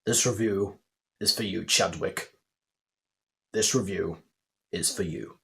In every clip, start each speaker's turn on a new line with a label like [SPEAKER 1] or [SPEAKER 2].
[SPEAKER 1] This review is for you, Chadwick. This review is for you.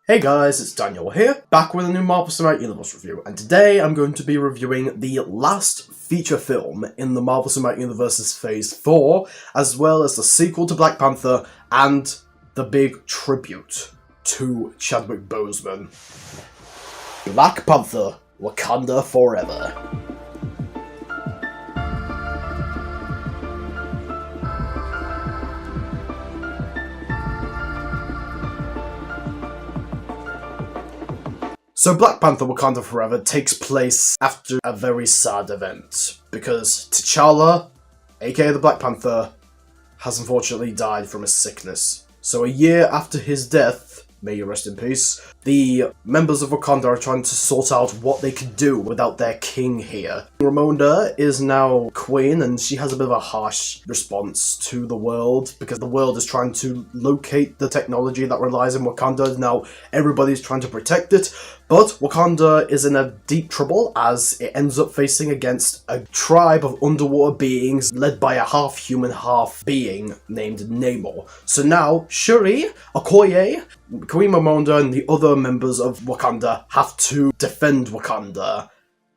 [SPEAKER 1] Hey guys, it's Daniel here, back with a new Marvel Cinematic Universe review, and today I'm going to be reviewing the last feature film in the Marvel Cinematic Universe's Phase 4, as well as the sequel to Black Panther, and the big tribute to Chadwick Boseman. Black Panther, Wakanda Forever. So Black Panther Wakanda Forever takes place after a very sad event, because T'Challa, aka the Black Panther, has unfortunately died from a sickness. So a year after his death, may you rest in peace, the members of Wakanda are trying to sort out what they can do without their king here. Ramonda is now queen, and she has a bit of a harsh response to the world, because the world is trying to locate the technology that relies in Wakanda. Now everybody's trying to protect it, but Wakanda is in a deep trouble as it ends up facing against a tribe of underwater beings led by a half-human, half-being named Namor. So now Shuri, Okoye, Queen Ramonda, and the other members of Wakanda have to defend Wakanda,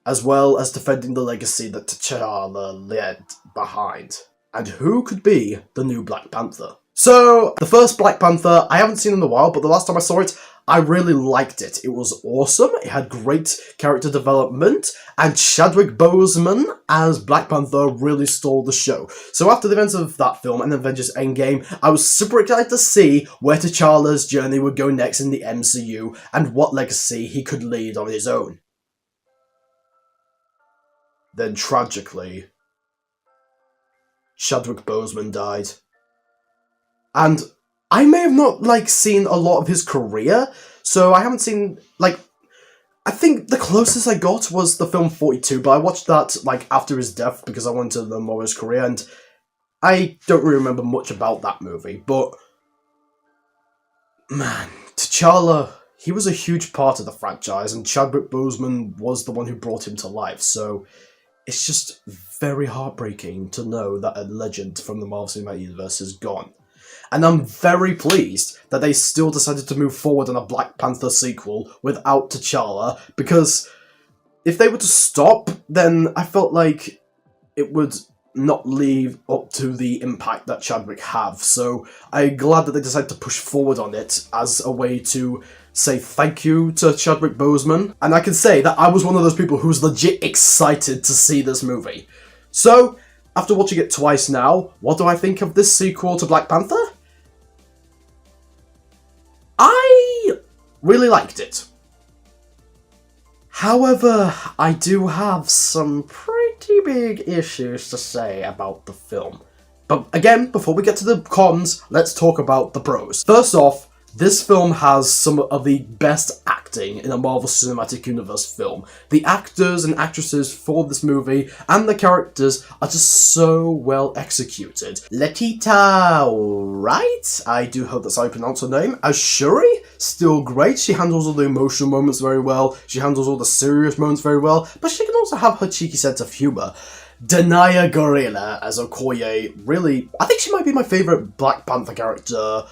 [SPEAKER 1] as well as defending the legacy that T'Challa left behind. And who could be the new Black Panther? So, the first Black Panther, I haven't seen in a while, but the last time I saw it, I really liked it. It was awesome, it had great character development, and Chadwick Boseman as Black Panther really stole the show. So after the events of that film and Avengers Endgame, I was super excited to see where T'Challa's journey would go next in the MCU, and what legacy he could lead on his own. Then tragically, Chadwick Boseman died. And I may have not, seen a lot of his career, so I haven't seen, I think the closest I got was the film 42, but I watched that, after his death because I wanted to learn more of his career, and I don't really remember much about that movie, but man, T'Challa, he was a huge part of the franchise, and Chadwick Boseman was the one who brought him to life, so it's just very heartbreaking to know that a legend from the Marvel Cinematic Universe is gone. And I'm very pleased that they still decided to move forward on a Black Panther sequel without T'Challa, because if they were to stop, then I felt like it would not leave up to the impact that Chadwick have. So I'm glad that they decided to push forward on it as a way to say thank you to Chadwick Boseman. And I can say that I was one of those people who was legit excited to see this movie. So, after watching it twice now, what do I think of this sequel to Black Panther? I really liked it. However, I do have some pretty big issues to say about the film. But again, before we get to the cons, let's talk about the pros. First off, this film has some of the best acting in a Marvel Cinematic Universe film. The actors and actresses for this movie and the characters are just so well executed. Letita Wright, I do hope that's how you pronounce her name, as Shuri, still great. She handles all the emotional moments very well, she handles all the serious moments very well, but she can also have her cheeky sense of humour. Danai Gurira as Okoye, really, I think she might be my favourite Black Panther character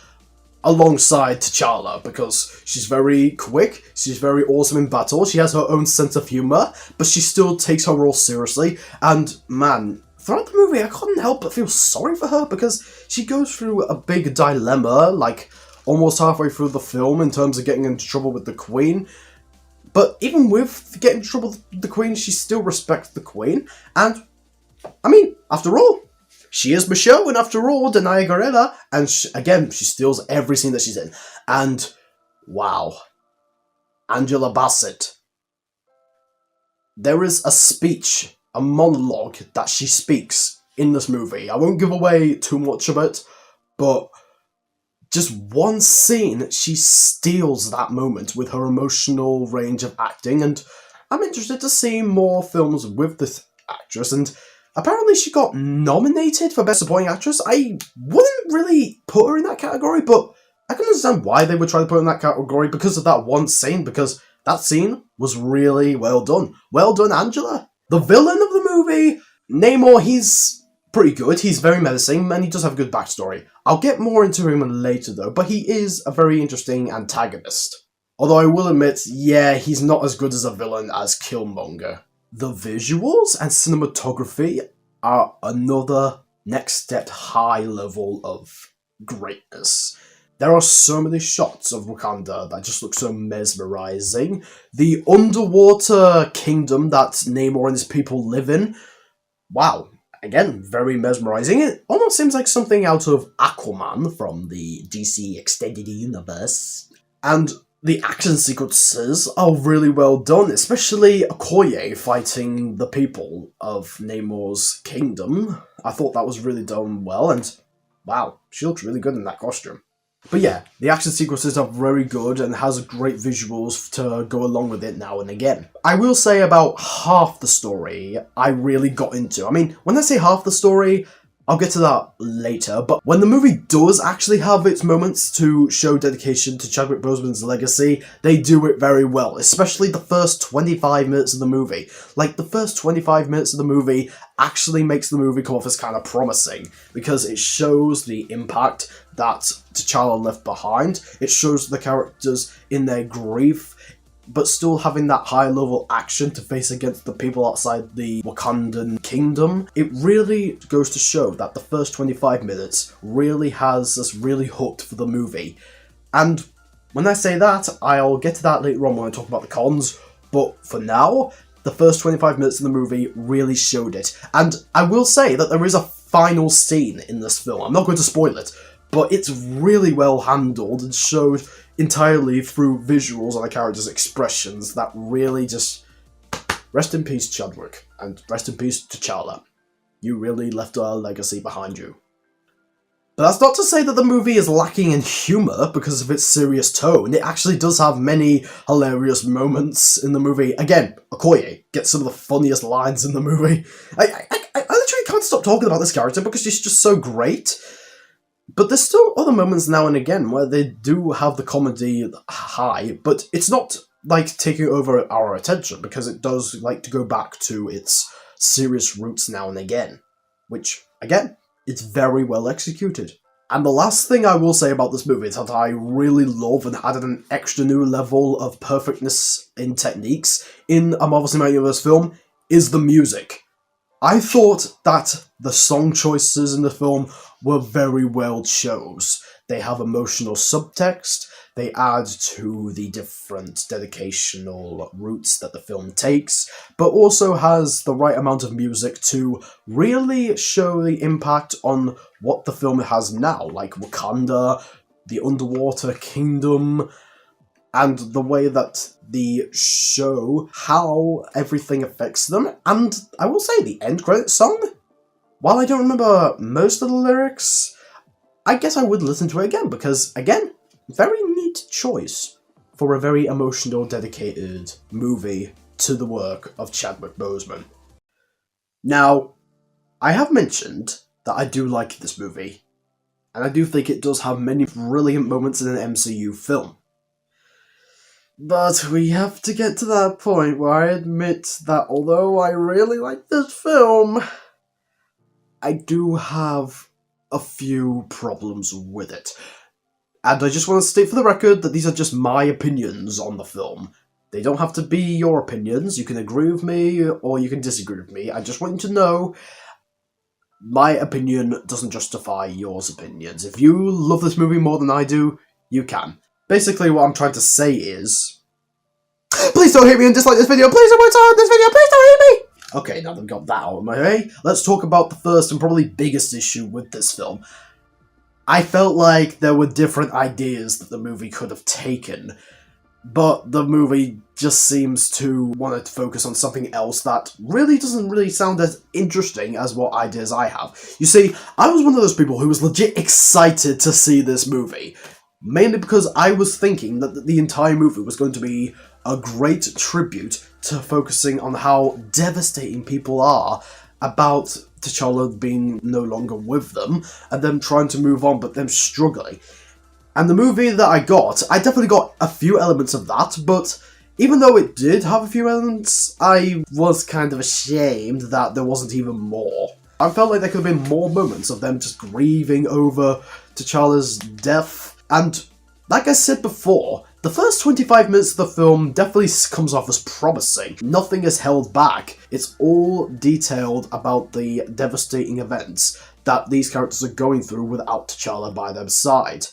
[SPEAKER 1] alongside T'Challa, because she's very quick, she's very awesome in battle, she has her own sense of humour, but she still takes her role seriously, and man, throughout the movie I couldn't help but feel sorry for her, because she goes through a big dilemma, almost halfway through the film in terms of getting into trouble with the Queen, but even with getting into trouble with the Queen, she still respects the Queen, and, I mean, after all, she is Michelle, and after all, Danai Gurira, and again, she steals every scene that she's in. And, wow. Angela Bassett. There is a speech, a monologue that she speaks in this movie. I won't give away too much of it, but just one scene, she steals that moment with her emotional range of acting, and I'm interested to see more films with this actress, and apparently she got nominated for Best Supporting Actress. I wouldn't really put her in that category, but I can understand why they would try to put her in that category because of that one scene, because that scene was really well done. Well done, Angela. The villain of the movie, Namor, he's pretty good. He's very menacing, and he does have a good backstory. I'll get more into him later, though, but he is a very interesting antagonist. Although I will admit, yeah, he's not as good as a villain as Killmonger. The visuals and cinematography are another next step high level of greatness. There are so many shots of Wakanda that just look so mesmerizing. The underwater kingdom that Namor and his people live in, wow. Again, very mesmerizing. It almost seems like something out of Aquaman from the DC Extended Universe. And the action sequences are really well done, especially Okoye fighting the people of Namor's kingdom. I thought that was really done well, and wow, she looks really good in that costume. But yeah, the action sequences are very good and has great visuals to go along with it now and again. I will say about half the story I really got into. I mean, when I say half the story, I'll get to that later, but when the movie does actually have its moments to show dedication to Chadwick Boseman's legacy, they do it very well, especially the first 25 minutes of the movie. Like, the first 25 minutes of the movie actually makes the movie come off as kind of promising, because it shows the impact that T'Challa left behind, it shows the characters in their grief, but still having that high-level action to face against the people outside the Wakandan kingdom. It really goes to show that the first 25 minutes really has us really hooked for the movie. And when I say that, I'll get to that later on when I talk about the cons, but for now, the first 25 minutes of the movie really showed it. And I will say that there is a final scene in this film. I'm not going to spoil it, but it's really well handled and showed entirely through visuals and the characters' expressions that really just... Rest in peace, Chadwick, and rest in peace, T'Challa. You really left a legacy behind you. But that's not to say that the movie is lacking in humour because of its serious tone. It actually does have many hilarious moments in the movie. Again, Okoye gets some of the funniest lines in the movie. I literally can't stop talking about this character because she's just so great. But there's still other moments now and again where they do have the comedy high, but it's not like taking over our attention because it does like to go back to its serious roots now and again, which, again, it's very well executed. And the last thing I will say about this movie is that I really love and added an extra new level of perfectness in techniques in a Marvel Cinematic Universe film is the music. I thought that the song choices in the film were very well chose. They have emotional subtext, they add to the different dedicational routes that the film takes, but also has the right amount of music to really show the impact on what the film has now, like Wakanda, the underwater kingdom, and the way that the show, how everything affects them. And I will say, the end credits song, while I don't remember most of the lyrics, I guess I would listen to it again, because, again, very neat choice for a very emotional, dedicated movie to the work of Chadwick Boseman. Now, I have mentioned that I do like this movie, and I do think it does have many brilliant moments in an MCU film. But we have to get to that point where I admit that although I really like this film, I do have a few problems with it. And I just want to state for the record that these are just my opinions on the film. They don't have to be your opinions. You can agree with me or you can disagree with me. I just want you to know my opinion doesn't justify yours opinions. If you love this movie more than I do, you can. Basically, what I'm trying to say is... Please don't hate me and dislike this video! Please don't watch this video! Please don't hate me! Okay, now that I've got that out of my way, let's talk about the first and probably biggest issue with this film. I felt like there were different ideas that the movie could have taken. but the movie just seems to want to focus on something else that really doesn't really sound as interesting as what ideas I have. You see, I was one of those people who was legit excited to see this movie, mainly because I was thinking that the entire movie was going to be a great tribute to focusing on how devastating people are about T'Challa being no longer with them, and them trying to move on, but them struggling. And the movie that I definitely got a few elements of that, but even though it did have a few elements, I was kind of ashamed that there wasn't even more. I felt like there could have been more moments of them just grieving over T'Challa's death, and like I said before, the first 25 minutes of the film definitely comes off as promising. Nothing is held back. It's all detailed about the devastating events that these characters are going through without T'Challa by their side.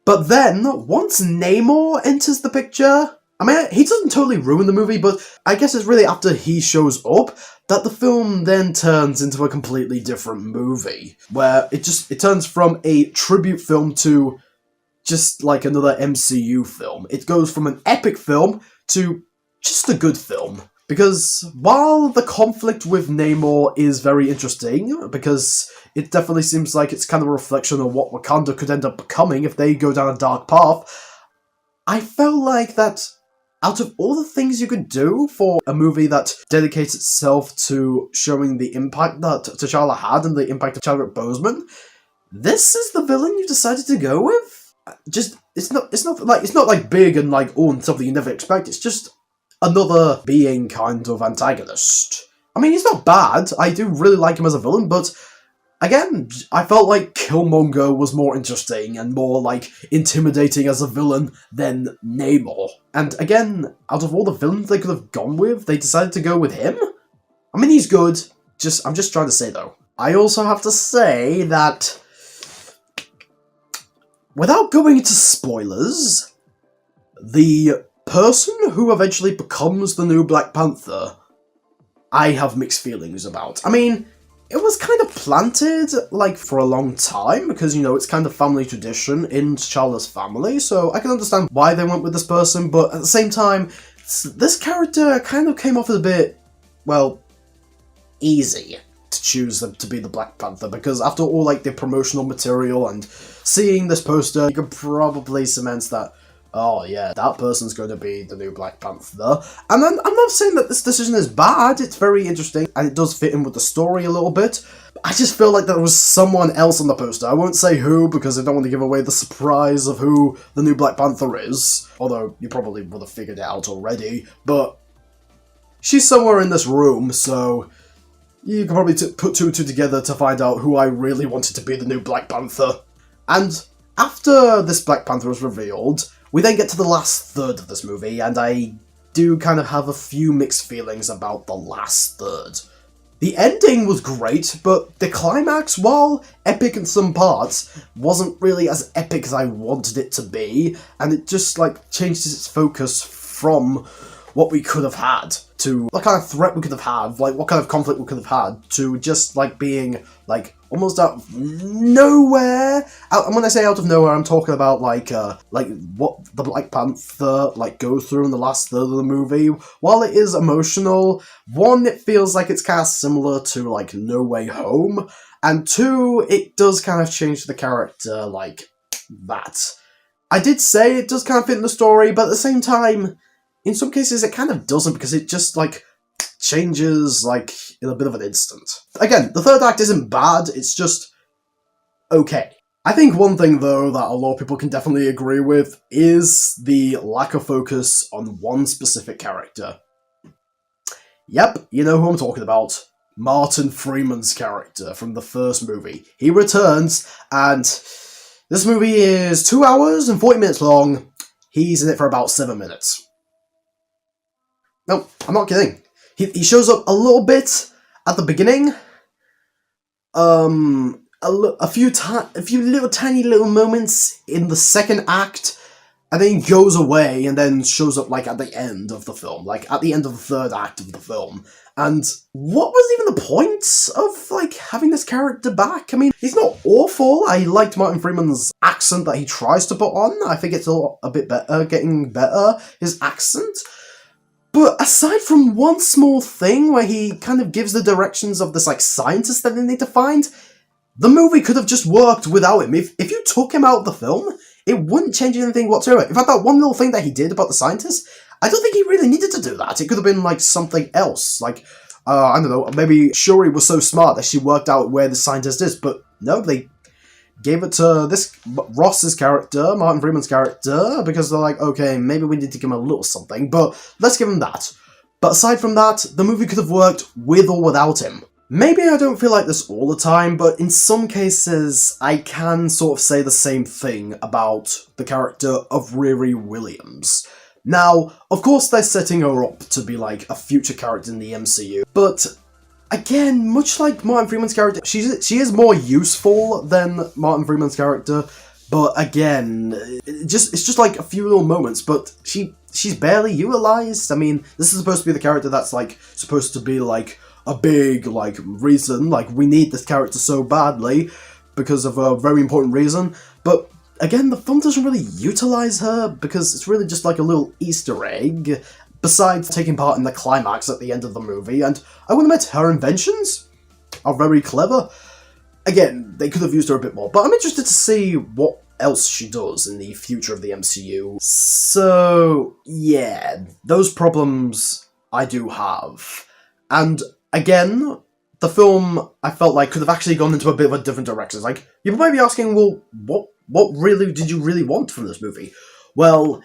[SPEAKER 1] But then, once Namor enters the picture, I mean, he doesn't totally ruin the movie, but I guess it's really after he shows up that the film then turns into a completely different movie, where it turns from a tribute film to just like another MCU film. It goes from an epic film to just a good film. Because while the conflict with Namor is very interesting, because it definitely seems like it's kind of a reflection of what Wakanda could end up becoming if they go down a dark path, I felt like that out of all the things you could do for a movie that dedicates itself to showing the impact that T'Challa had and the impact of Chadwick Boseman, this is the villain you decided to go with? It's not like big and like, oh, and something you never expect. It's just another being kind of antagonist. I mean, he's not bad. I do really like him as a villain, but again, I felt like Killmonger was more interesting and more like intimidating as a villain than Namor. And again, out of all the villains they could have gone with, they decided to go with him? I mean, he's good. I'm just trying to say though. I also have to say that without going into spoilers, the person who eventually becomes the new Black Panther, I have mixed feelings about. I mean, it was kind of planted, like, for a long time, because, you know, it's kind of family tradition in T'Challa's family, so I can understand why they went with this person, but at the same time, this character kind of came off as a bit, well, easy to choose them to be the Black Panther, because after all, like, the promotional material and seeing this poster, you could probably cement that, oh yeah, that person's going to be the new Black Panther. And then, I'm not saying that this decision is bad, it's very interesting, and it does fit in with the story a little bit. I just feel like there was someone else on the poster. I won't say who, because I don't want to give away the surprise of who the new Black Panther is, although you probably would have figured it out already, but she's somewhere in this room, so you can probably put two and two together to find out who I really wanted to be the new Black Panther. And after this Black Panther was revealed, we then get to the last third of this movie, and I do kind of have a few mixed feelings about the last third. The ending was great, but the climax, while epic in some parts, wasn't really as epic as I wanted it to be, and it just, like, changed its focus from what we could have had to what kind of threat we could have had, like what kind of conflict we could have had, to just like being like almost out of nowhere. And when I say out of nowhere, I'm talking about like what the Black Panther like goes through in the last third of the movie. While it is emotional, one, it feels like it's kind of similar to like No Way Home, and two, it does kind of change the character like that. I did say it does kind of fit in the story, but at the same time, in some cases, it kind of doesn't, because it just, like, changes, like, in a bit of an instant. Again, the third act isn't bad, it's just okay. I think one thing, though, that a lot of people can definitely agree with is the lack of focus on one specific character. Yep, you know who I'm talking about. Martin Freeman's character from the first movie. He returns, and this movie is 2 hours and 40 minutes long. He's in it for about 7 minutes. No, I'm not kidding. He shows up a little bit at the beginning. A few little tiny little moments in the second act, and then he goes away and then shows up like at the end of the film, like at the end of the third act of the film. And what was even the point of, like, having this character back? I mean, he's not awful. I liked Martin Freeman's accent that he tries to put on. I think it's a bit better, getting better, his accent. But aside from one small thing where he kind of gives the directions of this, like, scientist that they need to find, the movie could have just worked without him. If you took him out of the film, it wouldn't change anything whatsoever. In fact, that one little thing that he did about the scientist, I don't think he really needed to do that. It could have been, like, something else. Like, I don't know, maybe Shuri was so smart that she worked out where the scientist is, but no, they gave it to this Ross's character, Martin Freeman's character, because they're like, okay, maybe we need to give him a little something, but let's give him that. But aside from that, the movie could have worked with or without him. Maybe I don't feel like this all the time, but in some cases, I can sort of say the same thing about the character of Riri Williams. Now, of course they're setting her up to be like a future character in the MCU, but again, much like Martin Freeman's character, she is more useful than Martin Freeman's character, but again, it's just like a few little moments, but she's barely utilized. I mean, this is supposed to be the character that's like supposed to be like a big like reason, like we need this character so badly because of a very important reason, but again, the film doesn't really utilize her because it's really just like a little Easter egg, besides taking part in the climax at the end of the movie, and I would admit her inventions are very clever. Again, they could have used her a bit more, but I'm interested to see what else she does in the future of the MCU. So, yeah, those problems I do have. And again, the film, I felt like, could have actually gone into a bit of a different direction. Like, you might be asking, well, what really did you really want from this movie? Well,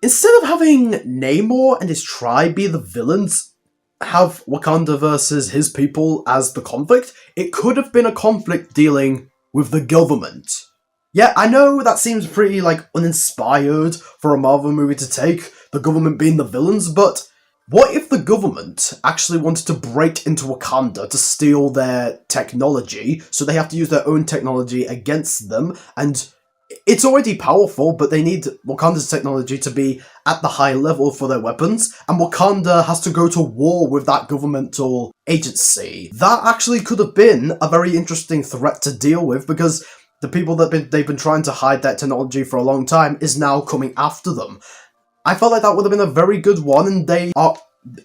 [SPEAKER 1] instead of having Namor and his tribe be the villains, have Wakanda versus his people as the conflict, it could have been a conflict dealing with the government. Yeah, I know that seems pretty, like, uninspired for a Marvel movie to take, the government being the villains, but what if the government actually wanted to break into Wakanda to steal their technology, so they have to use their own technology against them, and it's already powerful, but they need Wakanda's technology to be at the high level for their weapons, and Wakanda has to go to war with that governmental agency. That actually could have been a very interesting threat to deal with, because the people they've been trying to hide that technology for a long time is now coming after them. I felt like that would have been a very good one, and they are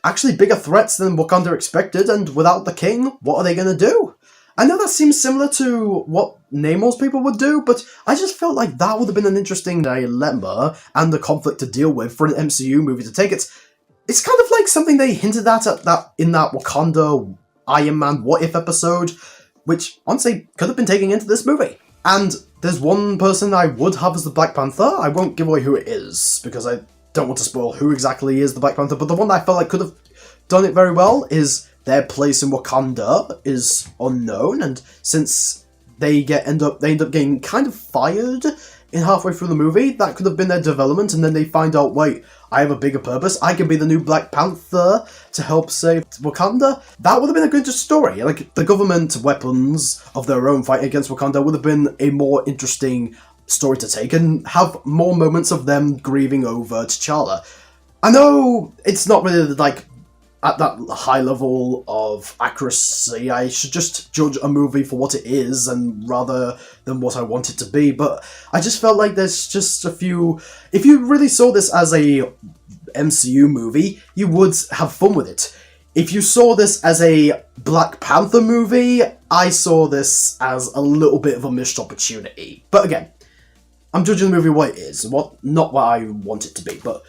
[SPEAKER 1] actually bigger threats than Wakanda expected, and without the king, what are they going to do? I know that seems similar to what Namor's people would do, but I just felt like that would have been an interesting dilemma and a conflict to deal with for an MCU movie to take. It's kind of like something they hinted at in that Wakanda Iron Man What If episode, which honestly could have been taken into this movie. And there's one person I would have as the Black Panther. I won't give away who it is, because I don't want to spoil who exactly is the Black Panther, but the one that I felt like could have done it very well is their place in Wakanda is unknown, and since they end up getting kind of fired in halfway through the movie, that could have been their development, and then they find out, wait, I have a bigger purpose, I can be the new Black Panther to help save Wakanda. That would have been a good story. Like, the government weapons of their own fight against Wakanda would have been a more interesting story to take, and have more moments of them grieving over T'Challa. I know it's not really, like, at that high level of accuracy. I should just judge a movie for what it is, and rather than what I want it to be, but I just felt like there's just a few... If you really saw this as a MCU movie, you would have fun with it. If you saw this as a Black Panther movie, I saw this as a little bit of a missed opportunity. But again, I'm judging the movie what it is, not what I want it to be, but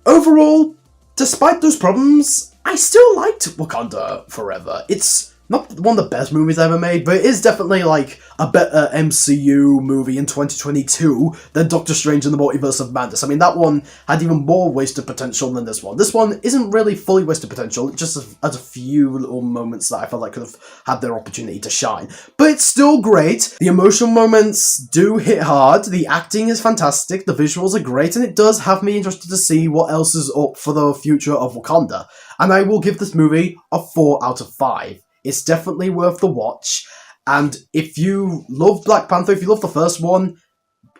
[SPEAKER 1] overall, despite those problems, I still liked Wakanda Forever. It's not one of the best movies ever made, but it is definitely like a better MCU movie in 2022 than Doctor Strange in the Multiverse of Madness. I mean, that one had even more wasted potential than this one. This one isn't really fully wasted potential, it just has a few little moments that I felt like could have had their opportunity to shine. But it's still great. The emotional moments do hit hard, the acting is fantastic, the visuals are great, and it does have me interested to see what else is up for the future of Wakanda. And I will give this movie a 4 out of 5. It's definitely worth the watch, and if you love Black Panther, if you love the first one,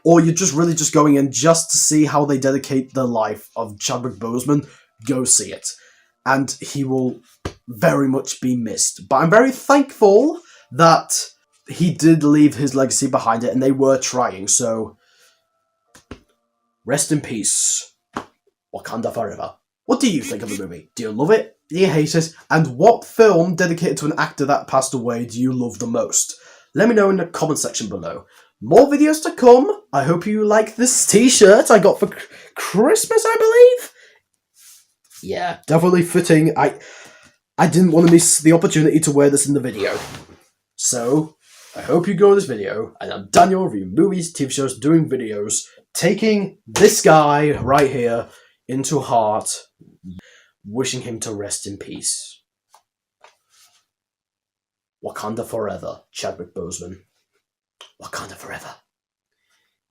[SPEAKER 1] or you're just really just going in just to see how they dedicate the life of Chadwick Boseman, go see it. And he will very much be missed. But I'm very thankful that he did leave his legacy behind it, and they were trying, so rest in peace, Wakanda forever. What do you think of the movie? Do you love it? Do you hate it? And what film dedicated to an actor that passed away do you love the most? Let me know in the comment section below. More videos to come. I hope you like this t-shirt I got for Christmas, I believe? Yeah, definitely fitting. I didn't want to miss the opportunity to wear this in the video. So, I hope you enjoy this video, and I'm Daniel reviewing movies, TV shows, doing videos, taking this guy right here into heart, wishing him to rest in peace. Wakanda forever, Chadwick Boseman. Wakanda forever.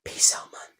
[SPEAKER 1] Peace out, man.